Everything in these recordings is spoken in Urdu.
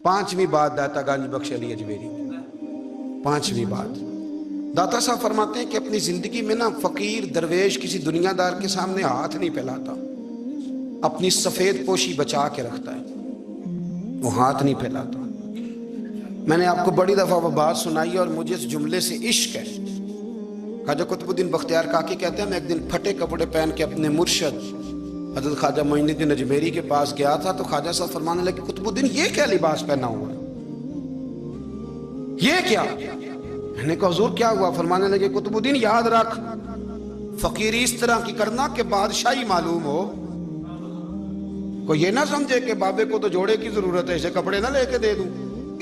پانچویں بات داتا گنج بخش علی اجمیری، پانچویں بات داتا صاحب فرماتے ہیں کہ اپنی زندگی میں نا فقیر درویش کسی دنیا دار کے سامنے ہاتھ نہیں پھیلاتا، اپنی سفید پوشی بچا کے رکھتا ہے، وہ ہاتھ نہیں پھیلاتا۔ میں نے آپ کو بڑی دفعہ وہ بات سنائی اور مجھے اس جملے سے عشق ہے۔ خواجہ قطب الدین بختیار کاکی کہتے ہیں میں ایک دن پھٹے کپڑے پہن کے اپنے مرشد حضرت خواجہ معین الدین اجمیری کے پاس گیا تھا تو خواجہ صاحب فرمانے لگے قطب الدین یہ کیا لباس پہنا ہوا ہے، یہ کیا؟ میں نے کہا حضور کیا ہوا؟ فرمانے لگے قطب الدین یاد رکھ فقیری اس طرح کی کرنا کہ بادشاہی معلوم ہو، کوئی یہ نہ سمجھے کہ بابے کو تو جوڑے کی ضرورت ہے اسے کپڑے نہ لے کے دے دوں،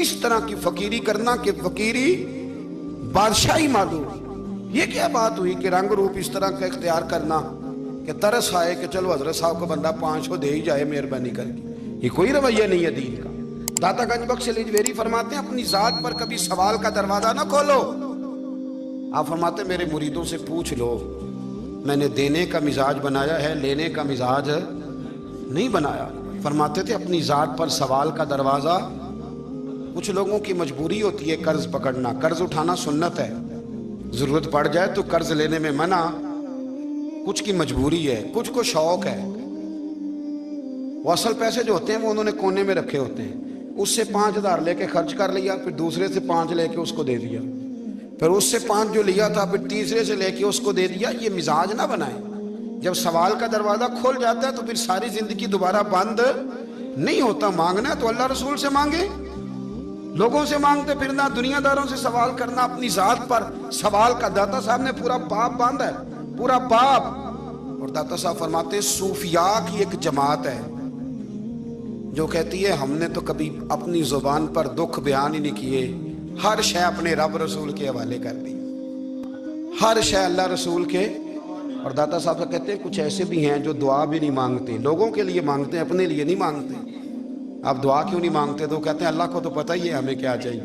اس طرح کی فقیری کرنا کہ فقیری بادشاہی معلوم۔ یہ کیا بات ہوئی کہ رنگ روپ اس طرح کا اختیار کرنا کہ ترس آئے کہ چلو حضرت صاحب کو بندہ 500 دے ہی جائے مہربانی کر کے، یہ کوئی رویہ نہیں ہے دین کا۔ داتا گنج بخش علی اجمیری فرماتے ہیں اپنی ذات پر کبھی سوال کا دروازہ نہ کھولو۔ آپ فرماتے ہیں میرے مریدوں سے پوچھ لو، میں نے دینے کا مزاج بنایا ہے، لینے کا مزاج نہیں بنایا۔ فرماتے تھے اپنی ذات پر سوال کا دروازہ، کچھ لوگوں کی مجبوری ہوتی ہے قرض پکڑنا، قرض اٹھانا سنت ہے، ضرورت پڑ جائے تو قرض لینے میں منع، کچھ کی مجبوری ہے، کچھ کو شوق ہے، وہ اصل پیسے جو ہوتے ہیں وہ انہوں نے کونے میں رکھے ہوتے ہیں، اس سے 5000 لے کے خرچ کر لیا، پھر دوسرے سے 5 لے کے اس کو دے دیا، پھر اس سے 5 جو لیا تھا پھر تیسرے سے لے کے اس کو دے دیا۔ یہ مزاج نہ بنائیں۔ جب سوال کا دروازہ کھول جاتا ہے تو پھر ساری زندگی دوبارہ بند نہیں ہوتا۔ مانگنا ہے تو اللہ رسول سے مانگے، لوگوں سے مانگتے پھرنا، دنیا داروں سے سوال کرنا، اپنی ذات پر سوال کا داتا صاحب نے پورا باب باندھا ہے، پورا باب۔ اور داتا صاحب فرماتے ہیں صوفیاء کی ایک جماعت ہے جو کہتی ہے ہم نے تو کبھی اپنی زبان پر دکھ بیان ہی نہیں کیے، ہر شے اپنے رب رسول کے حوالے کر دی، ہر شے اللہ رسول کے۔ اور داتا صاحب کہتے ہیں کچھ ایسے بھی ہیں جو دعا بھی نہیں مانگتے، لوگوں کے لیے مانگتے ہیں، اپنے لیے نہیں مانگتے۔ آپ دعا کیوں نہیں مانگتے؟ تو کہتے ہیں اللہ کو تو پتہ ہی ہے ہمیں کیا چاہیے،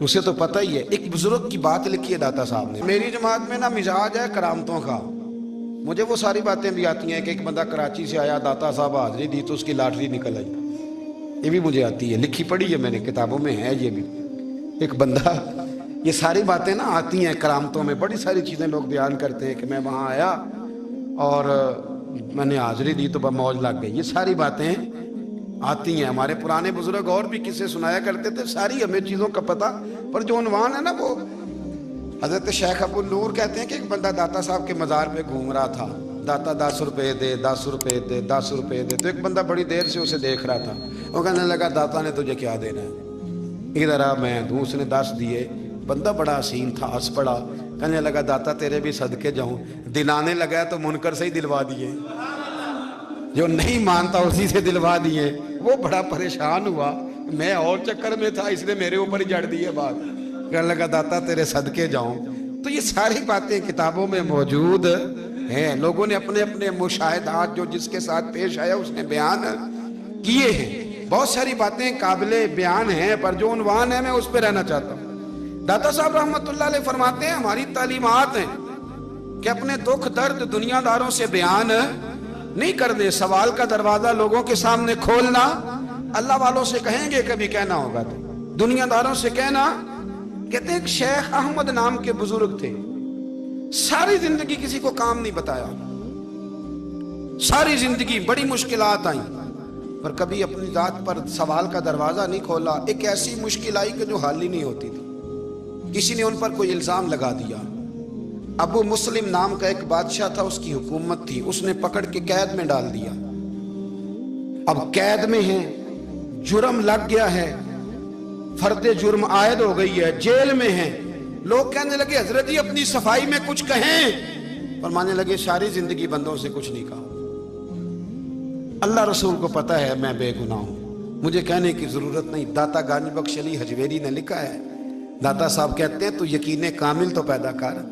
اسے تو پتہ ہی ہے۔ ایک بزرگ کی بات لکھی ہے داتا صاحب نے، میری جماعت میں نا مزاج ہے کرامتوں کا، مجھے وہ ساری باتیں بھی آتی ہیں کہ ایک بندہ کراچی سے آیا، داتا صاحب حاضری دی تو اس کی لاٹری نکل آئی، یہ بھی مجھے آتی ہے، لکھی پڑھی ہے میں نے، کتابوں میں ہے یہ بھی۔ ایک بندہ، یہ ساری باتیں نا آتی ہیں کرامتوں میں، بڑی ساری چیزیں لوگ بیان کرتے ہیں کہ میں وہاں آیا اور میں نے حاضری دی تو موج لگ گئی، یہ ساری باتیں آتی ہیں۔ ہمارے پرانے بزرگ اور بھی قصے سنایا کرتے تھے، ساری ہمیں چیزوں کا پتہ، پر جو عنوان ہے نا وہ حضرت شیخ ابو نور کہتے ہیں کہ ایک بندہ داتا صاحب کے مزار پہ گھوم رہا تھا، داتا 10 روپے دے، 10 روپے دے، 10 روپے دے، تو ایک بندہ بڑی دیر سے اسے دیکھ رہا تھا، وہ کہنے لگا داتا نے تجھے کیا دینا ہے، ادھر آ میں دوں۔ اس نے 10 دیے، بندہ بڑا حسین تھا، ہنس پڑا، کہنے لگا داتا تیرے بھی صدقے جاؤں، دلانے لگا تو منکر سے ہی دلوا دیے، جو نہیں مانتا اسی سے دلوا دیے۔ وہ بڑا پریشان ہوا، میں اور چکر میں تھا، اس نے میرے اوپر ہی جڑ دی ہے بات، کہنے لگا داتا تیرے صدقے جاؤں۔ تو یہ ساری باتیں کتابوں میں موجود ہیں، لوگوں نے اپنے اپنے مشاہدات جو جس کے ساتھ پیش آیا اس نے بیان کیے ہیں، بہت ساری باتیں قابل بیان ہیں، پر جو عنوان ہے میں اس پہ رہنا چاہتا ہوں۔ داتا صاحب رحمۃ اللہ علیہ فرماتے ہیں ہماری تعلیمات ہیں کہ اپنے دکھ درد دنیا داروں سے بیان نہیں کرنے، سوال کا دروازہ لوگوں کے سامنے کھولنا، اللہ والوں سے کہیں گے کبھی کہنا ہوگا تو دنیا داروں سے کہنا۔ کہتے ہیں ایک شیخ احمد نام کے بزرگ تھے، ساری زندگی کسی کو کام نہیں بتایا، ساری زندگی بڑی مشکلات آئیں پر کبھی اپنی ذات پر سوال کا دروازہ نہیں کھولا۔ ایک ایسی مشکل آئی کہ جو حل ہی نہیں ہوتی تھی، کسی نے ان پر کوئی الزام لگا دیا۔ ابو مسلم نام کا ایک بادشاہ تھا، اس کی حکومت تھی، اس نے پکڑ کے قید میں ڈال دیا۔ اب قید میں ہیں، جرم لگ گیا ہے، فرد جرم عائد ہو گئی ہے، جیل میں ہیں، لوگ کہنے لگے حضرت جی اپنی صفائی میں کچھ کہیں، فرمانے لگے ساری زندگی بندوں سے کچھ نہیں کہا، اللہ رسول کو پتہ ہے میں بے گناہ ہوں، مجھے کہنے کی ضرورت نہیں۔ داتا گنج بخش علی اجمیری نے لکھا ہے، داتا صاحب کہتے ہیں تو یقین کامل تو پیدا کر،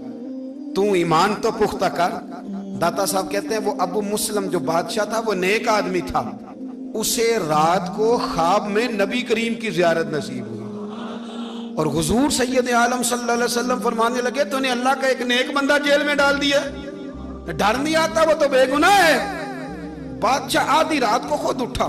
تو ایمان تو پختہ کر۔ داتا صاحب کہتے ہیں وہ ابو مسلم جو بادشاہ تھا وہ نیک آدمی تھا، اسے رات کو خواب میں نبی کریم کی زیارت نصیب ہوئی اور حضور سید عالم صلی اللہ علیہ وسلم فرمانے لگے تو نے اللہ کا ایک نیک بندہ جیل میں ڈال دیا، ڈر نہیں آتا، وہ تو بے گناہ ہے۔ بادشاہ آدھی رات کو خود اٹھا،